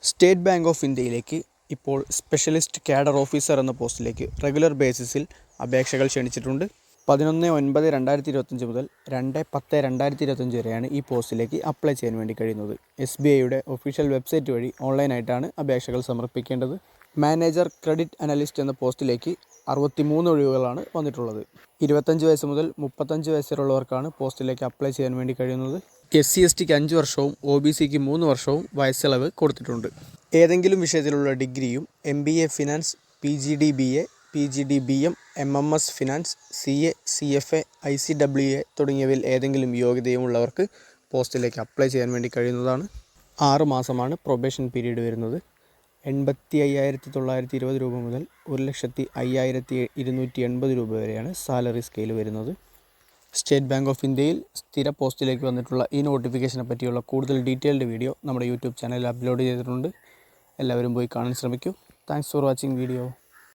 State bank of ഇന്ത്യയിലേക്ക് ഇപ്പോൾ specialist cadre officer എന്ന പോസ്റ്റിലേക്ക് റെഗുലർ ബേസിസിൽ അപേക്ഷകൾ ക്ഷണിച്ചിട്ടുണ്ട്. 11/9/2025 മുതൽ 2/10/2025 വരെയാണ് ഈ പോസ്റ്റിലേക്ക് അപ്ലൈ ചെയ്യാൻ വേണ്ടി കഴിയുന്നത്. SBIയുടെ ഒഫീഷ്യൽ വെബ്സൈറ്റ് വഴി ഓൺലൈനായിട്ടാണ് അപേക്ഷകൾ സമർപ്പിക്കേണ്ടത്. മാനേജർ ക്രെഡിറ്റ് അനലിസ്റ്റ് എന്ന പോസ്റ്റിലേക്ക് 63 ഒഴിവുകളാണ് വന്നിട്ടുള്ളത്. 25 വയസ്സ് മുതൽ 35 വയസ്സ് വരെയുള്ളവർക്കാണ് പോസ്റ്റിലേക്ക് അപ്ലൈ ചെയ്യാൻ വേണ്ടി കഴിയുന്നത്. SC/STക്ക് 5 വർഷവും OBCക്ക് 3 വർഷവും വയസ്സിളവ് കൊടുത്തിട്ടുണ്ട്. ഏതെങ്കിലും വിഷയത്തിലുള്ള ഡിഗ്രിയും MBA finance, PGDBA, PGDBM, MMS finance, CA, CFA, ICWA തുടങ്ങിയവയിൽ ഏതെങ്കിലും യോഗ്യതയും ഉള്ളവർക്ക് പോസ്റ്റിലേക്ക് അപ്ലൈ ചെയ്യാൻ വേണ്ടി കഴിയുന്നതാണ്. 6 മാസമാണ് പ്രൊബേഷൻ പീരീഡ് വരുന്നത്. 85,920 രൂപ മുതൽ 1,05,280 രൂപ വരെയാണ് സാലറി സ്കെയിൽ വരുന്നത്. സ്റ്റേറ്റ് ബാങ്ക് ഓഫ് ഇന്ത്യയിൽ സ്ഥിര പോസ്റ്റിലേക്ക് വന്നിട്ടുള്ള ഈ നോട്ടിഫിക്കേഷനെ പറ്റിയുള്ള കൂടുതൽ ഡീറ്റെയിൽഡ് വീഡിയോ നമ്മുടെ യൂട്യൂബ് ചാനലിൽ അപ്ലോഡ് ചെയ്തിട്ടുണ്ട്. എല്ലാവരും പോയി കാണാൻ ശ്രമിക്കൂ. Thanks for watching video.